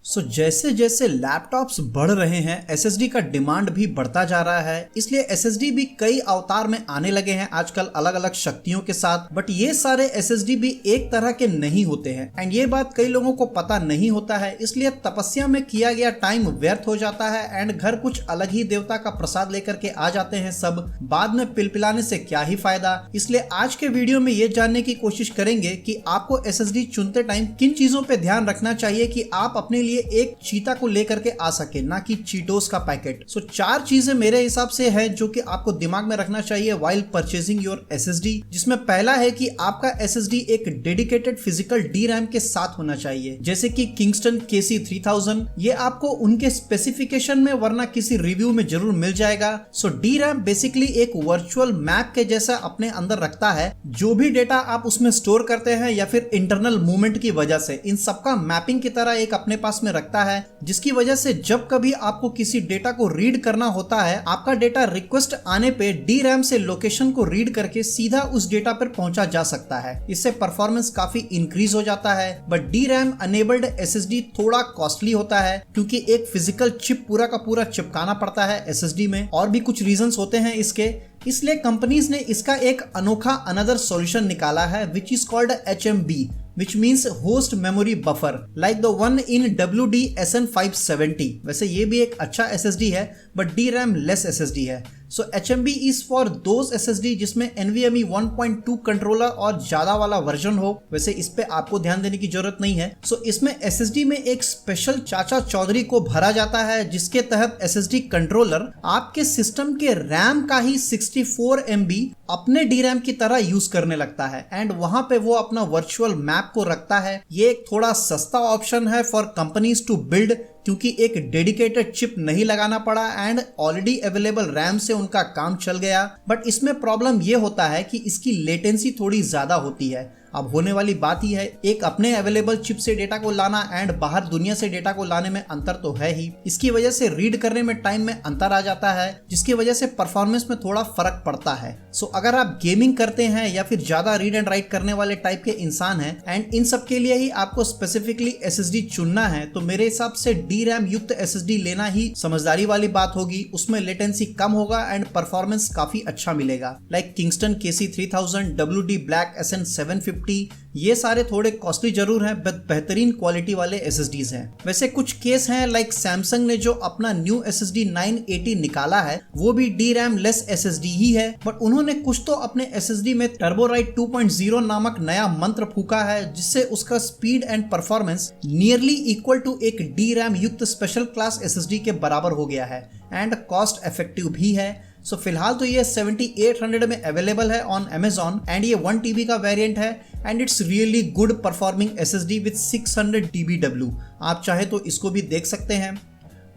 जैसे जैसे लैपटॉप्स बढ़ रहे हैं एसएसडी का डिमांड भी बढ़ता जा रहा है, इसलिए एसएसडी भी कई अवतार में आने लगे हैं आजकल अलग अलग शक्तियों के साथ। बट ये सारे एसएसडी भी एक तरह के नहीं होते हैं एंड ये बात कई लोगों को पता नहीं होता है, इसलिए तपस्या में किया गया टाइम व्यर्थ हो जाता है एंड घर कुछ अलग ही देवता का प्रसाद लेकर के आ जाते हैं सब, बाद में पिलपिलाने से क्या ही फायदा। इसलिए आज के वीडियो में ये जानने की कोशिश करेंगे कि आपको एसएसडी चुनते टाइम किन चीजों पे ध्यान रखना चाहिए कि आप अपने लिए एक चीता को लेकर के आ सके, ना कि चीटोस का पैकेट। चार चीजें मेरे हिसाब से है जो कि आपको दिमाग में रखना चाहिए व्हाइल परचेजिंग योर एसएसडी, जिसमें पहला है कि आपका एसएसडी एक डेडिकेटेड फिजिकल डी रैम के साथ होना चाहिए, जैसे कि किंगस्टन KC3000। ये आपको उनके स्पेसिफिकेशन में वरना किसी रिव्यू में जरूर मिल जाएगा। डी रैम बेसिकली एक वर्चुअल मैप के जैसा अपने अंदर रखता है, जो भी डेटा आप उसमें स्टोर करते हैं या फिर इंटरनल मूवमेंट की वजह से इन सबका मैपिंग की तरह एक अपने पास में रखता है, जिसकी वजह से जब कभी आपको किसी डेटा को रीड करना होता है, आपका डेटा रिक्वेस्ट आने पे डी रैम से लोकेशन को रीड करके सीधा उस डेटा पर पहुंचा जा सकता है। इससे परफॉर्मेंस काफी इंक्रीज हो जाता है। But D RAM enabled SSD थोड़ा कॉस्टली होता है क्योंकि एक फिजिकल चिप पूरा का पूरा चिपकाना पड़ता है एसएसडी में, और भी कुछ रीजंस होते हैं इसके। इसलिए कंपनीज ने इसका एक अनोखा अनदर सॉल्यूशन निकाला है which is called HMB, which means host memory buffer like the one in WD-SN570। वैसे ये भी एक अच्छा SSD है बट DRAM लेस SSD है। HMB is for those SSD जिसमें NVMe 1.2 कंट्रोलर और ज्यादा वाला वर्जन हो। वैसे इस पे आपको ध्यान देने की जरूरत नहीं है। इसमें SSD में एक स्पेशल चाचा चौधरी को भरा जाता है, जिसके तहत SSD कंट्रोलर आपके सिस्टम के रैम का ही 64 MB अपने DRAM की तरह यूज करने लगता है एंड वहां पे वो अपना वर्चुअल मैप को रखता है। ये एक थोड़ा सस्ता ऑप्शन है फॉर कंपनीज टू बिल्ड, क्योंकि एक डेडिकेटेड चिप नहीं लगाना पड़ा एंड ऑलरेडी अवेलेबल रैम से उनका काम चल गया। बट इसमें प्रॉब्लम ये होता है कि इसकी लेटेंसी थोड़ी ज्यादा होती है। अब होने वाली बात ही है, एक अपने अवेलेबल चिप से डेटा को लाना एंड बाहर दुनिया से डेटा को लाने में अंतर तो है ही। इसकी वजह से रीड करने में टाइम में अंतर आ जाता है, जिसकी वजह से परफॉर्मेंस में थोड़ा फर्क पड़ता है। अगर आप गेमिंग करते हैं या फिर ज्यादा रीड एंड राइट करने वाले टाइप के इंसान हैं एंड इन सब के लिए ही आपको स्पेसिफिकली एसएसडी चुनना है, तो मेरे हिसाब से डी रैम युक्त एसएसडी लेना ही समझदारी वाली बात होगी। उसमें लेटेंसी कम होगा एंड परफॉर्मेंस काफी अच्छा मिलेगा। Like Kingston KC3000, WD Black SN750, ये सारे थोड़े कॉस्टली जरूर हैं बट बेहतरीन क्वालिटी वाले एसएसडीज हैं। वैसे कुछ केस हैं लाइक सैमसंग ने जो अपना न्यू SSD 980 निकाला है, वो भी डी रैम लेस एसएसडी ही है, बट उन्होंने कुछ तो अपने एसएसडी में टर्बोराइट 2.0 नामक नया मंत्र फूका है, जिससे उसका speed and performance nearly equal to एक डी रैम युक्त स्पेशल क्लास एसएसडी के बराबर हो गया है एंड कॉस्ट इफेक्टिव भी है। फिलहाल तो ये 7800 में अवेलेबल है ऑन Amazon एंड ये 1 TB का वेरिएंट है and it's really good performing SSD with 600 dBW। आप चाहे तो इसको भी देख सकते हैं।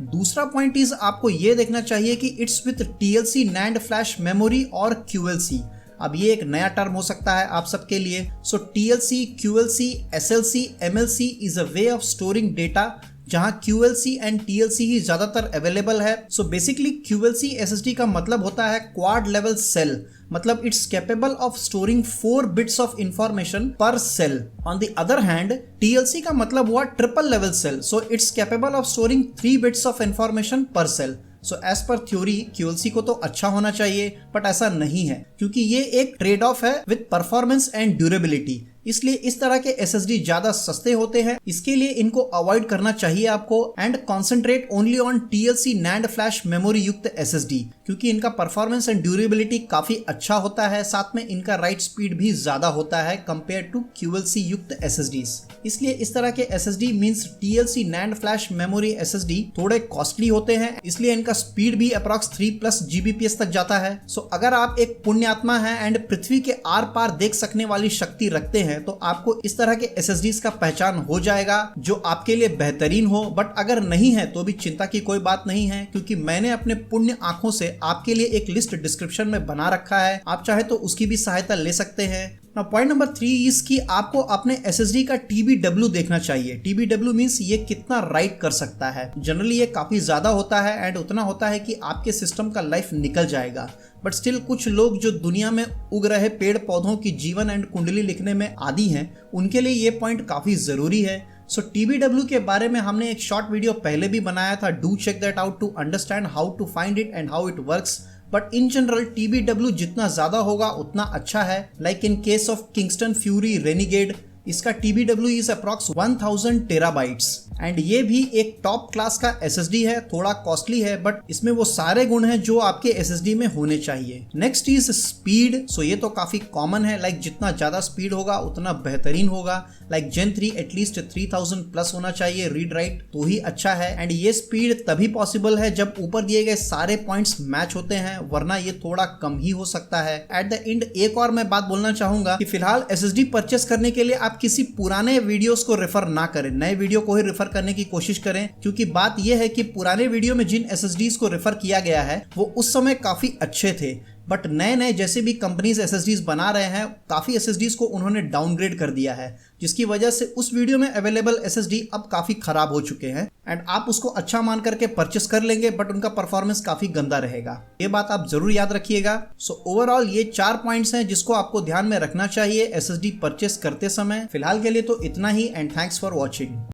दूसरा पॉइंट इज आपको ये देखना चाहिए कि it's with TLC NAND flash memory और QLC। अब ये एक नया टर्म हो सकता है आप सबके लिए। TLC, QLC, SLC, MLC is a way of storing data, जहां QLC एंड TLC ही ज्यादातर अवेलेबल है। बेसिकली QLC SSD का मतलब होता है क्वाड लेवल सेल, मतलब it's capable of storing 4 bits of information per cell. On the other hand TLC का मतलब हुआ triple level cell, it's capable of storing 3 bits of information per cell. As per theory QLC को तो अच्छा होना चाहिए, but ऐसा नहीं है क्योंकि ये एक ट्रेड ऑफ है विद परफॉर्मेंस एंड ड्यूरेबिलिटी। इसलिए इस तरह के SSD ज्यादा सस्ते होते हैं, इसके लिए इनको अवॉइड करना चाहिए आपको and concentrate only on TLC NAND flash memory युक्त SSD, क्योंकि इनका परफॉर्मेंस एंड ड्यूरेबिलिटी काफी अच्छा होता है, साथ में इनका राइट स्पीड भी ज्यादा होता है कंपेयर टू QLC युक्त SSDs। इसलिए इस तरह के SSD means TLC NAND flash memory SSD थोड़े कॉस्टली होते हैं, इसलिए इनका स्पीड भी अप्रॉक्स 3+ Gbps तक जाता है। अगर आप एक पुण्यात्मा है एंड पृथ्वी के आर पार देख सकने वाली शक्ति रखते हैं, तो आपको इस तरह के SSDs का पहचान हो जाएगा जो आपके लिए बेहतरीन हो। बट अगर नहीं है तो भी चिंता की कोई बात नहीं है, क्योंकि मैंने अपने पुण्य आंखों से आपके लिए एक लिस्ट डिस्क्रिप्शन में बना रखा है, आप चाहे तो उसकी भी सहायता ले सकते हैं। पॉइंट नंबर 3 इज कि आपको अपने SSD का TBW देखना चाहिए। TBW मींस ये कितना राइट कर सकता है। जनरली ये काफी ज्यादा होता है एंड उतना होता है कि आपके सिस्टम का लाइफ निकल जाएगा। बट स्टिल कुछ लोग जो दुनिया में उग रहे पेड़ पौधों की जीवन एंड कुंडली लिखने में आदी हैं, उनके लिए ये पॉइंट काफी जरूरी है। सो TBW के बारे में हमने एक शॉर्ट वीडियो पहले भी बनाया था, do check that out to understand how to find it and how it works. But in general TBW जितना ज्यादा होगा उतना अच्छा है। Like in case of Kingston Fury Renegade, इसका TBW is approx 1000 terabytes and ये भी एक टॉप क्लास का SSD है। थोड़ा कॉस्टली है बट इसमें वो सारे गुण हैं जो आपके SSD में होने चाहिए। Next is speed. सो ये तो काफी कॉमन है, लाइक जितना ज्यादा स्पीड होगा उतना बेहतरीन होगा। लाइक Gen 3 एटलीस्ट 3000 प्लस होना चाहिए रीड राइट, तो ही अच्छा है। एंड ये स्पीड तभी पॉसिबल है जब ऊपर दिए गए सारे पॉइंट्स मैच होते हैं, वरना ये थोड़ा कम ही हो सकता है। एट द एंड एक और मैं बात बोलना चाहूंगा कि फिलहाल SSD परचेस करने के लिए आप किसी पुराने वीडियोस को रेफर ना करें, नए वीडियो को ही रेफर करने की कोशिश करें, क्योंकि बात यह है कि पुराने वीडियो में जिन SSDs को रेफर किया गया है वो उस समय काफी अच्छे थे, बट नए नए जैसे भी कंपनीज SSDs बना रहे हैं काफी SSDs को उन्होंने डाउनग्रेड कर दिया है, जिसकी वजह से उस वीडियो में अवेलेबल SSD अब काफी खराब हो चुके हैं एंड आप उसको अच्छा मान करके परचेस कर लेंगे बट उनका परफॉर्मेंस काफी गंदा रहेगा। ये बात आप जरूर याद रखिएगा। सो ओवरऑल ये 4 पॉइंट्स हैं जिसको आपको ध्यान में रखना चाहिए SSD परचेस करते समय। फिलहाल के लिए तो इतना ही एंड थैंक्स फॉर वॉचिंग।